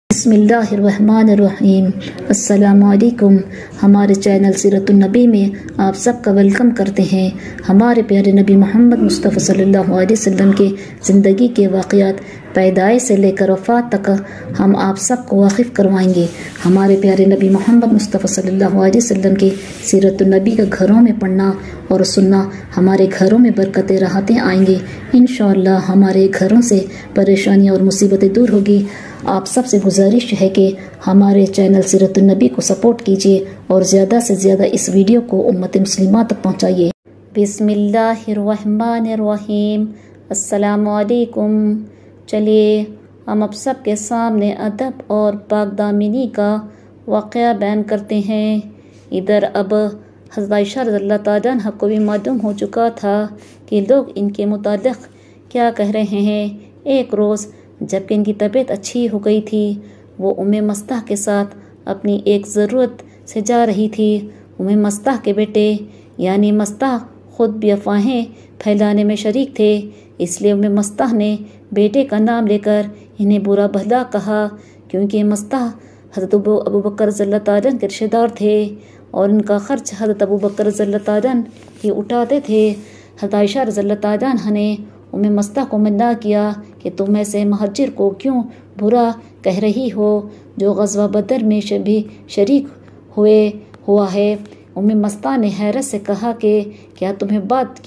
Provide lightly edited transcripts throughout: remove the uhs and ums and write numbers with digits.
बिस्मिल्लाहिर्रहमानिर्रहीम। अस्सलामुअलैकुम। हमारे चैनल सीरतुन्नबी में आप सबका वेलकम करते हैं। हमारे प्यारे नबी मोहम्मद मुस्तफ़ा सल्लल्लाहु अलैहि वसल्लम के ज़िंदगी के वाक़यात पैदाइश से लेकर वफ़ात तक हम आप सबको वाकिफ़ करवाएंगे। हमारे प्यारे नबी मोहम्मद मुस्तफ़ा सल्लल्लाहु अलैहि वसल्लम के सीरतुन्नबी का घरों में पढ़ना और सुनना हमारे घरों में बरकतें राहतें आएंगे। इंशाअल्लाह हमारे घरों से परेशानियाँ और मुसीबतें दूर होगी। आप सबसे गुजारिश है कि हमारे चैनल सीरतुन्नबी को सपोर्ट कीजिए और ज़्यादा से ज़्यादा इस वीडियो को उम्मत मुस्लिमा तक पहुँचाइए। बिस्मिल्लाहिर्रहमानिर्रहीम। अस्सलामुअलैकुम। चलिए हम अब सब के सामने अदब और पाकदामिनी का वाक़या बयान करते हैं। इधर अब हज़रत आयशा रज़ियल्लाहु तआला अन्हा को भी मालूम हो चुका था कि लोग इनके मुतालिक क्या कह रहे हैं। एक रोज़ जबकि इनकी तबीयत अच्छी हो गई थी, वो उम्मे मस्ताह के साथ अपनी एक ज़रूरत से जा रही थी। उम्मे मस्ताह के बेटे यानी मस्ताह ख़ुद भी अफवाहें फैलाने में शरीक थे, इसलिए उम्मे मस्ताह ने बेटे का नाम लेकर इन्हें बुरा भला कहा, क्योंकि मस्ताह हज़रत अबू बकर रज़ियल्लाहु तआला के रिश्तेदार थे और उनका ख़र्च हज़रत अबू बकर रज़ियल्लाहु तआला ही उठाते थे। हज़रत आयशा रज़ियल्लाहु तआला अन्हा ने उम्मे मस्ताह को मना किया कि तुम ऐसे मुहाजिर को क्यों बुरा कह रही हो जो ग़ज़वा बदर में भी शरीक हुआ है। उम्मे मस्ताह ने हैरत से कहा कि क्या तुम्हें बात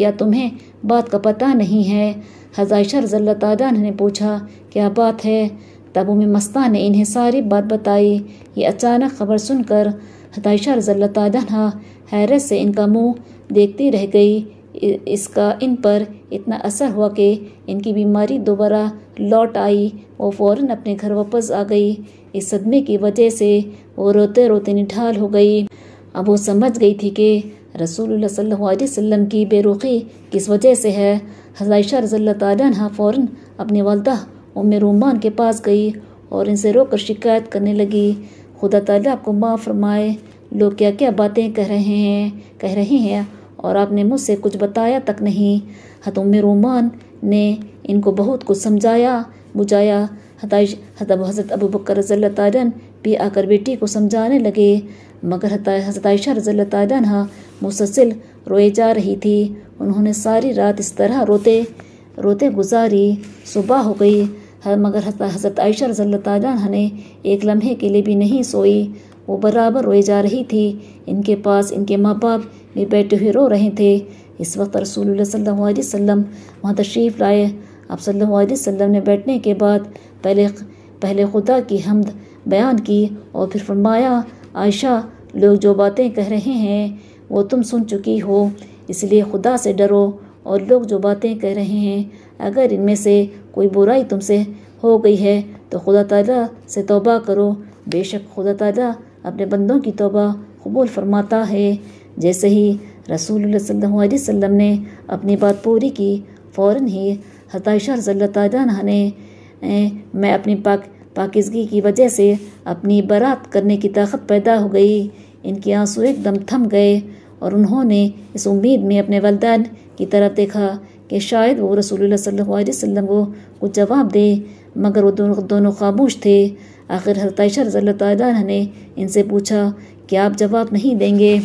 का पता नहीं है। हज़रत आयशा रज़ियल्लाहु तआला अन्हा ने पूछा क्या बात है। तब उम्मे मस्ताह ने इन्हें सारी बात बताई। ये अचानक खबर सुनकर हज़रत आयशा रज़ियल्लाहु तआला अन्हा हैरत से इनका मुँह देखती रह गई। इसका इन पर इतना असर हुआ कि इनकी बीमारी दोबारा लौट आई। वो फ़ौरन अपने घर वापस आ गई। इस सदमे की वजह से वो रोते रोते निढाल हो गई। अब वो समझ गई थी कि रसूलुल्लाह सल्लल्लाहु अलैहि वसल्लम की बेरुखी किस वजह से है। हज़रत आयशा रज़ियल्लाहु तआला अन्हा फ़ौरन अपनी वालिदा उम्मे रूमान के पास गई और इनसे रोकर शिकायत करने लगी, खुदा ताला आपको माफ़ फरमाए, लोग क्या क्या बातें कह रहे हैं और आपने मुझसे कुछ बताया तक नहीं। हज़रत उम्मे रूमान ने इनको बहुत कुछ समझाया बुझाया। हज़रत अबू बकर रज़ियल्लाहु तआला भी आकर बेटी को समझाने लगे, मगर हज़रत आयशा रज़ियल्लाहु तआला अन्हा मुसलसल रोए जा रही थी। उन्होंने सारी रात इस तरह रोते रोते गुजारी। सुबह हो गई मगर हज़रत आयशा रज़ियल्लाहु तआला अन्हा ने एक लम्हे के लिए भी नहीं सोई। वो बराबर रोए जा रही थी। इनके पास इनके माँ बाप भी बैठे हुए रो रहे थे। इस वक्त रसूलुल्लाह सल्लल्लाहु अलैहि वसल्लम वहाँ तशरीफ़ लाए। आप सल्लल्लाहु अलैहि वसल्लम ने बैठने के बाद पहले खुदा की हम्द बयान की और फिर फरमाया, आयशा लोग जो बातें कह रहे हैं वो तुम सुन चुकी हो, इसलिए खुदा से डरो और लोग जो बातें कह रहे हैं अगर इनमें से कोई बुराई तुमसे हो गई है तो खुदा ताला से तौबा करो। बेशक खुदा ताला अपने बंदों की तौबा कबूल फरमाता है। जैसे ही रसूलुल्लाह सल्लल्लाहु अलैहि वसल्लम ने अपनी बात पूरी की, फ़ौरन ही हज़रत आयशा रज़ियल्लाहु तआला अन्हा ने मैं अपनी पाकीज़गी की वजह से अपनी बरात करने की ताकत पैदा हो गई। इनके आंसू एकदम थम गए और उन्होंने इस उम्मीद में अपने वल्दान की तरफ देखा कि शायद वो रसूलुल्लाह सल्लल्लाहु अलैहि वसल्लम को कुछ जवाब दे, मगर वो दोनों खामोश थे। आखिर हज़रत आयशा रज़ियल्लाहु तआला अन्हा ने इनसे पूछा क्या आप जवाब नहीं देंगे।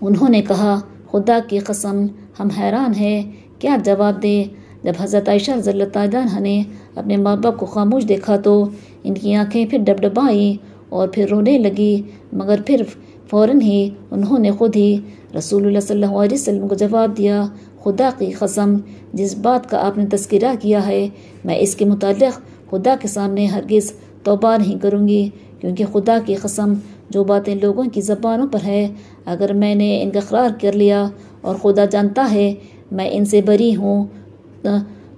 उन्होंने कहा खुदा की कसम हम हैरान हैं क्या जवाब दें। जब हज़रत आयशा रज़ियल्लाहु तआला अन्हा ने अपने माँ बाप को खामोश देखा तो इनकी आंखें फिर डबडबाई और फिर रोने लगी, मगर फिर फ़ौरन ही उन्होंने खुद ही रसूलुल्लाह सल्लल्लाहु अलैहि वसल्लम को जवाब दिया, खुदा की कसम जिस बात का आपने तज़किरा किया है मैं इसके मुतालिक खुदा के सामने हरगिज़ तौबा नहीं करूँगी, क्योंकि खुदा की कसम जो बातें लोगों की ज़बानों पर है अगर मैंने इनका इक़रार कर लिया और खुदा जानता है मैं इनसे बरी हूँ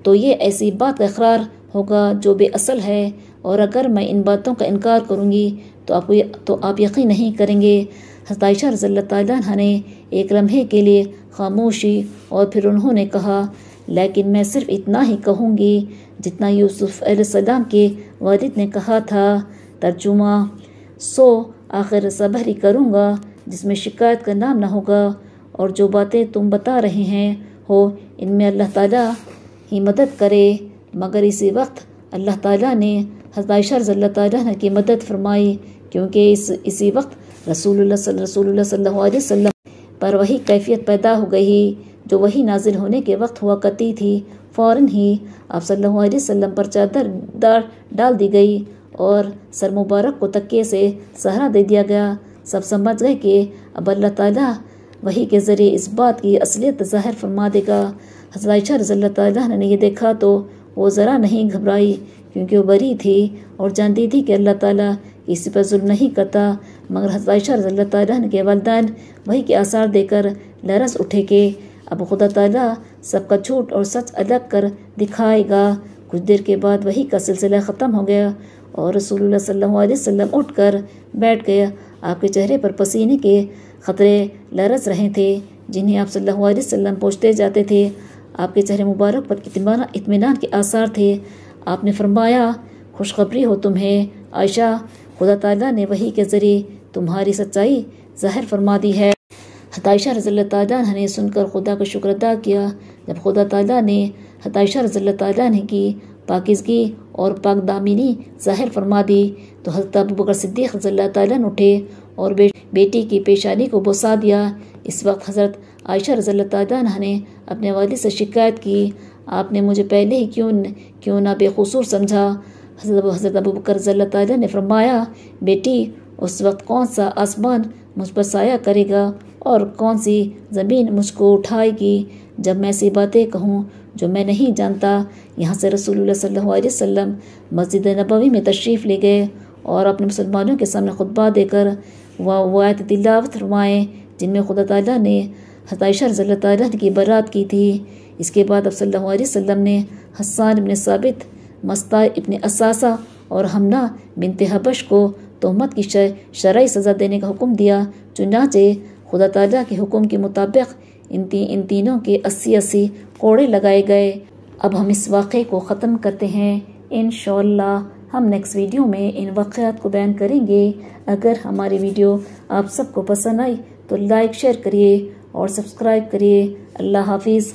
तो ये ऐसी बात का इक़रार होगा जो बेअसल है, और अगर मैं इन बातों का इनकार करूँगी तो आप यकीन नहीं करेंगे। हज़रत आयशा रज़ियल्लाहु तआला अन्हा ने एक लम्हे के लिए खामोशी और फिर उन्होंने कहा लेकिन मैं सिर्फ इतना ही कहूँगी जितना यूसुफ अलैहिस्सलाम के वालिद ने कहा था। तर्जुमा सो आखिर सब्र ही करूँगा जिसमें शिकायत का नाम ना होगा, और जो बातें तुम बता रहे हैं हो इनमें अल्लाह ताला ही मदद करे। मगर इसी वक्त अल्लाह ताला ने حضرت عائشہ رضی اللہ تعالیٰ عنہ کی مدد فرمائی، کیونکہ اسی وقت رسول اللہ صلی اللہ علیہ وسلم پر وہی کیفیت پیدا ہو گئی جو وہی نازل ہونے کے وقت ہوا کرتی تھی۔ فوراً ہی آپ صلی اللہ علیہ وسلم پر چادر ڈال دی گئی اور سر مبارک کو تکیے سے سہارا دے دیا گیا۔ سب سمجھ گئے کہ اب اللہ تعالیٰ وحی کے ذریعے اس بات کی اصلیت ظاہر فرما دے گا۔ حضرت عائشہ رضی اللہ تعالیٰ عنہ نے یہ دیکھا تو وہ ذرا نہیں گھبرائی، کیونکہ وہ بری تھی اور جانتی تھی کہ اللہ تعالیٰ کسی پر ظلم نہیں کرتا۔ مگر حضرت عائشہ رضی اللہ تعالیٰ عنہ کے والدین وحی کے آثار دے کر لرز اٹھے کہ اب خدا تعالیٰ سب کا جھوٹ اور سچ الگ کر دکھائے گا۔ کچھ دیر کے بعد وحی کا سلسلہ ختم ہو گیا اور رسول اللہ صلی اللہ علیہ وسلم اٹھ کر بیٹھ گیا۔ آپ کے چہرے پر پسینے کے قطرے لرز رہے تھے، جنہیں آپ صلی اللہ علیہ وسلم پوچھتے جاتے تھے۔ آپ کے چہرے مبارک پر اطمینان کے آثار تھے۔ آپ نے فرمایا، خوشخبری ہو تمہیں عائشہ، خدا تعالیٰ نے وحی کے ذریعے تمہاری سچائی ظاہر فرما دی ہے۔ حضرت عائشہ رضی اللہ تعالیٰ عنہ نے سن کر خدا کا شکر ادا کیا۔ جب خدا تعالیٰ نے حضرت عائشہ رضی اللہ تعالیٰ عنہ کی پاکیزگی اور پاک دامنی ظاہر فرما دی تو حضرت ابوبکر صدیق رضی اللہ تعالیٰ عنہ اٹھے اور بیٹی کی پیشانی کو بوسا دیا۔ اس وقت حضرت عائشہ رضی اللہ تعالیٰ عنہ نے اپنے والد سے شکایت کی، آپ نے مجھے پہلے ہی کیوں نہ بے قصور سمجھا؟ حضرت ابوبکر رضی اللہ تعالیٰ نے فرمایا، بیٹی، اس وقت کون سا آسمان مجھ پر سایہ کرے گا اور کون سی زمین مجھ کو اٹھائے گی جب میں ایسی باتیں کہوں جو میں نہیں جانتا۔ یہاں سے رسول اللہ صلی اللہ علیہ وسلم مسجد نبوی میں تشریف لے گئے اور اپنے مسلمانوں کے سامنے خطبہ دے کر وہ آیت تلاوت فرمائے جن میں خدا تعالیٰ نے حضرت عائشہ رضی اللہ تعالیٰ کی برات کی تھی۔ اس کے بعد اب صلی اللہ علیہ وسلم نے حسان ابن ثابت، مصطع ابن اساسہ اور حمنہ بنت حبش کو تہمت کی شرعی سزا دینے کا حکم دیا۔ چنانچہ خدا تعالیٰ کے حکم کے مطابق ان تینوں کے 80 کوڑے لگائے گئے۔ اب ہم اس واقعے کو ختم کرتے ہیں۔ انشاءاللہ ہم نیکسٹ ویڈیو میں ان واقعات کو بیان کریں گے۔ اگر ہماری ویڈیو آپ سب کو پسند آئی تو لائک شیئر کریے اور سبسکرائب کریے۔ اللہ حافظ۔